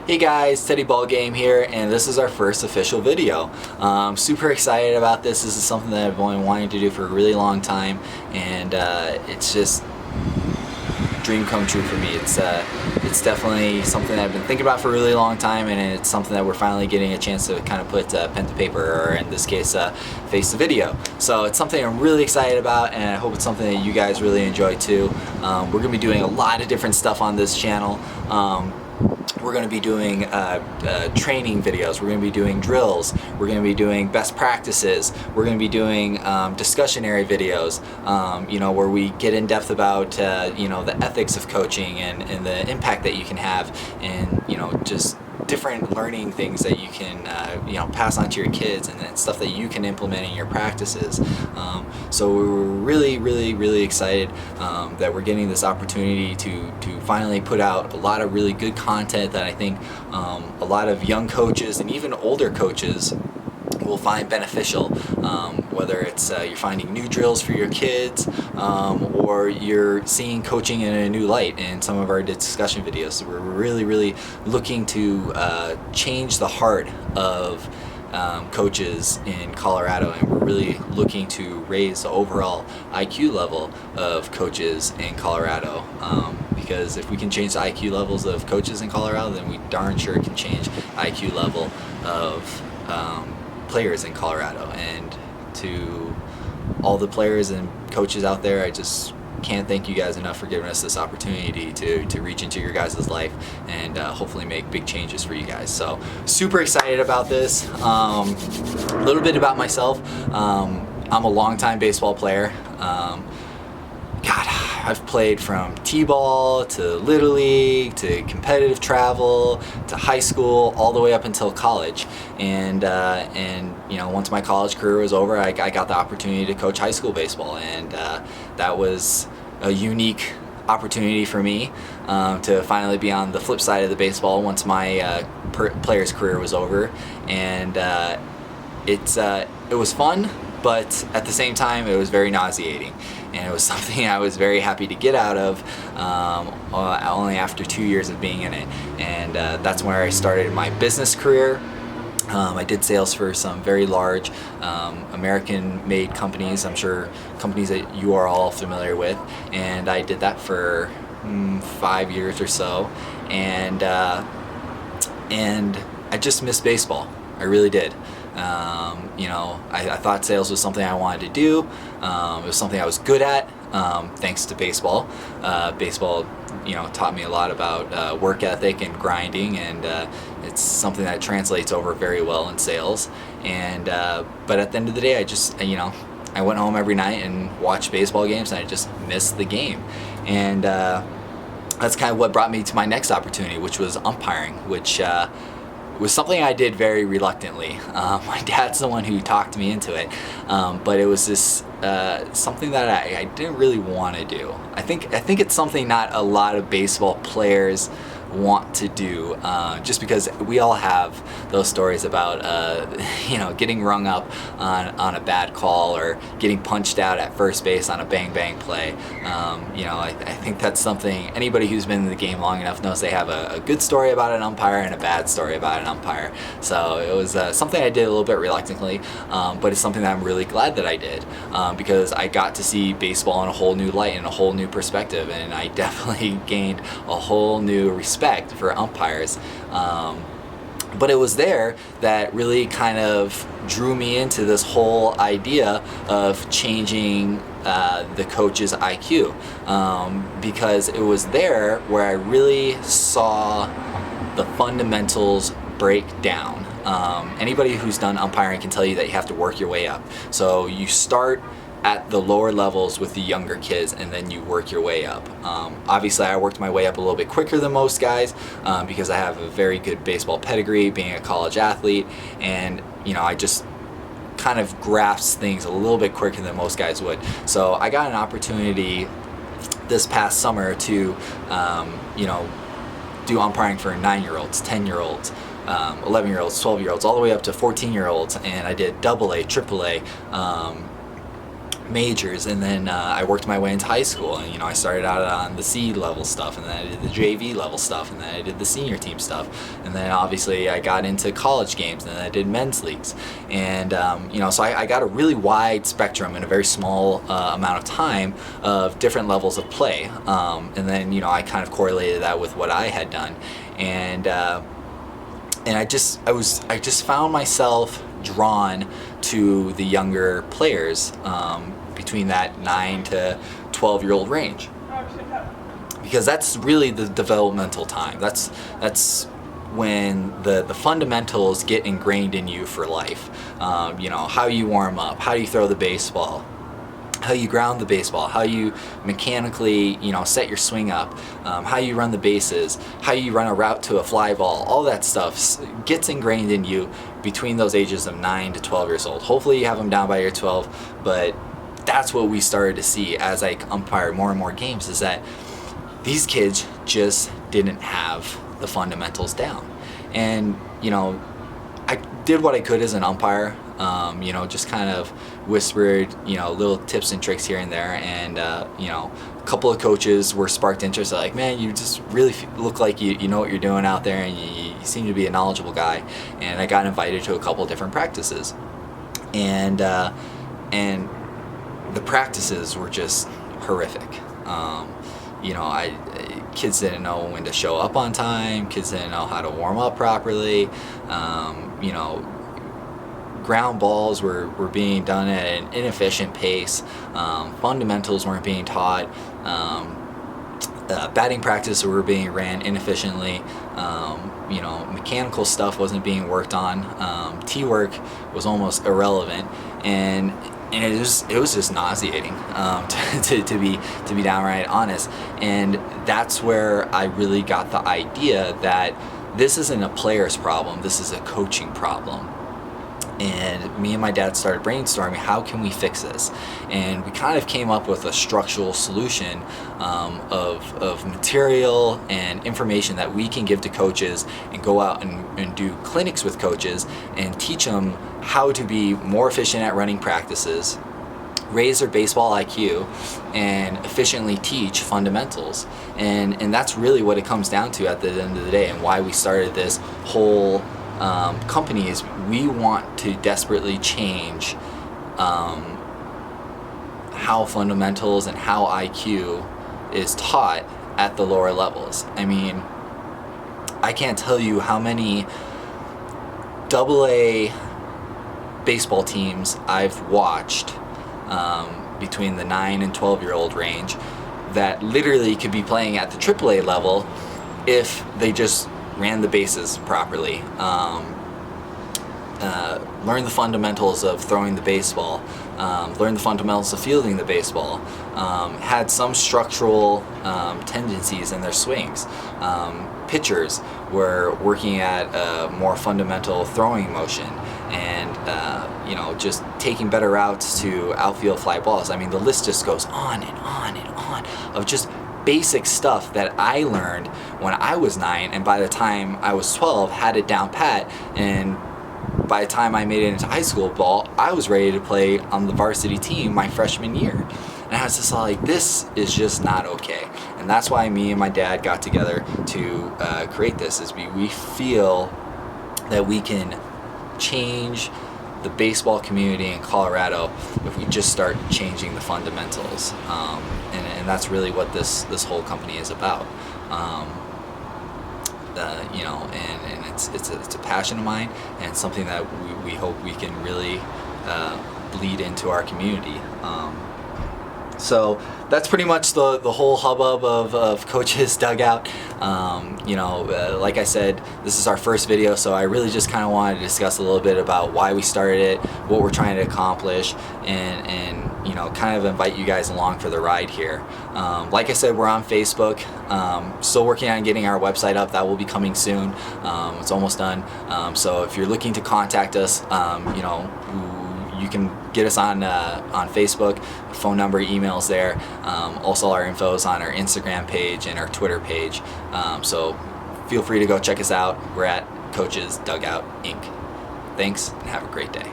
Hey guys, Teddy Ball Game here, and this is our first official video. Super excited about this. This is something that I've only wanted to do for a really long time, and it's just dream come true for me. It's definitely something that I've been thinking about for a really long time, and it's something that we're finally getting a chance to kind of put pen to paper, or in this case, face to video. So it's something I'm really excited about, and I hope it's something that you guys really enjoy too. We're going to be doing a lot of different stuff on this channel. We're going to be doing training videos, we're going to be doing drills, we're going to be doing best practices, we're going to be doing discussionary videos, where we get in depth about the ethics of coaching and the impact that you can have, and just different learning things that you can pass on to your kids, and stuff that you can implement in your practices. So we're really excited that we're getting this opportunity to finally put out a lot of really good content that I think a lot of young coaches and even older coaches will find beneficial, whether it's you're finding new drills for your kids, or you're seeing coaching in a new light in some of our discussion videos. So we're really looking to change the heart of coaches in Colorado, and we're really looking to raise the overall IQ level of coaches in Colorado, because if we can change the IQ levels of coaches in Colorado, then we darn sure can change IQ level of players in Colorado. And to all the players and coaches out there, I just can't thank you guys enough for giving us this opportunity to reach into your guys' life and hopefully make big changes for you guys. So super excited about this. A little bit about myself. I'm a longtime baseball player. I've played from T-ball to Little League to competitive travel to high school, all the way up until college. And once my college career was over, I got the opportunity to coach high school baseball, and that was a unique opportunity for me to finally be on the flip side of the baseball once my player's career was over. And it was fun, but at the same time it was very nauseating, and it was something I was very happy to get out of only after 2 years of being in it. And that's where I started my business career. I did sales for some very large American-made companies, I'm sure companies that you are all familiar with, and I did that for 5 years or so, and I just missed baseball. I really did. I thought sales was something I wanted to do. It was something I was good at, thanks to baseball. Baseball, taught me a lot about work ethic and grinding, and it's something that translates over very well in sales. And but at the end of the day, I went home every night and watched baseball games, and I just missed the game. And that's kind of what brought me to my next opportunity, which was umpiring, which was something I did very reluctantly. My dad's the one who talked me into it, but it was just something that I didn't really want to do. I think it's something not a lot of baseball players want to do, just because we all have those stories about getting rung up on a bad call, or getting punched out at first base on a bang play. I think that's something anybody who's been in the game long enough knows. They have a good story about an umpire and a bad story about an umpire. So it was something I did a little bit reluctantly, but it's something that I'm really glad that I did, because I got to see baseball in a whole new light and a whole new perspective, and I definitely gained a whole new respect for umpires. But it was there that really kind of drew me into this whole idea of changing the coach's IQ, because it was there where I really saw the fundamentals break down. Anybody who's done umpiring can tell you that you have to work your way up. So you start at the lower levels with the younger kids, and then you work your way up. Obviously I worked my way up a little bit quicker than most guys, because I have a very good baseball pedigree, being a college athlete, and I just kind of grasp things a little bit quicker than most guys would. So I got an opportunity this past summer to do umpiring for 9-year-olds, 10-year-olds, 11-year-olds, 12-year-olds, all the way up to 14-year-olds, and I did AA, AAA, majors, and then I worked my way into high school, and I started out on the C level stuff, and then I did the JV level stuff, and then I did the senior team stuff, and then obviously I got into college games, and then I did men's leagues, and so I got a really wide spectrum in a very small amount of time of different levels of play, and then I kind of correlated that with what I had done, and I just found myself drawn to the younger players between that 9 to 12-year-old range, because that's really the developmental time. That's when the fundamentals get ingrained in you for life. How you warm up, how you throw the baseball, how you ground the baseball, how you mechanically, set your swing up, how you run the bases, how you run a route to a fly ball. All that stuff gets ingrained in you between those ages of 9 to 12 years old. Hopefully you have them down by year 12, but that's what we started to see as I umpired more and more games, is that these kids just didn't have the fundamentals down. And, I did what I could as an umpire, just kind of whispered, little tips and tricks here and there. And, a couple of coaches were sparked interest, like, man, you just really look like you know what you're doing out there, and you seem to be a knowledgeable guy. And I got invited to a couple of different practices. And the practices were just horrific. Kids didn't know when to show up on time. Kids didn't know how to warm up properly. Ground balls were being done at an inefficient pace. Fundamentals weren't being taught. Batting practice were being ran inefficiently. Mechanical stuff wasn't being worked on. Tee work was almost irrelevant, and it was just nauseating, to be downright honest. And that's where I really got the idea that this isn't a player's problem, this is a coaching problem. And me and my dad started brainstorming, how can we fix this? And we kind of came up with a structural solution of material and information that we can give to coaches, and go out and do clinics with coaches and teach them how to be more efficient at running practices, raise their baseball IQ, and efficiently teach fundamentals. And that's really what it comes down to at the end of the day, and why we started this whole company. Is we want to desperately change how fundamentals and how IQ is taught at the lower levels. I mean, I can't tell you how many AA baseball teams I've watched between the 9 and 12-year-old range that literally could be playing at the AAA level if they just ran the bases properly, learned the fundamentals of throwing the baseball, learned the fundamentals of fielding the baseball, had some structural tendencies in their swings. Pitchers were working at a more fundamental throwing motion, and just taking better routes to outfield fly balls. I mean, the list just goes on and on and on of just basic stuff that I learned when I was 9, and by the time I was 12 had it down pat, and by the time I made it into high school ball, I was ready to play on the varsity team my freshman year. And I was just like, this is just not okay. And that's why me and my dad got together to create this, is we feel that we can change the baseball community in Colorado if we just start changing the fundamentals, and that's really what this whole company is about. And it's a passion of mine, and it's something that we hope we can really bleed into our community. So that's pretty much the whole hubbub of Coach's Dugout. Like I said, this is our first video, so I really just kind of wanted to discuss a little bit about why we started it, what we're trying to accomplish, and kind of invite you guys along for the ride here. Like I said, we're on Facebook. Still working on getting our website up. That will be coming soon. It's almost done. So if you're looking to contact us, you can get us on Facebook. Phone number, emails there. Also, our info is on our Instagram page and our Twitter page. So feel free to go check us out. We're at Coach's Dugout Inc. Thanks, and have a great day.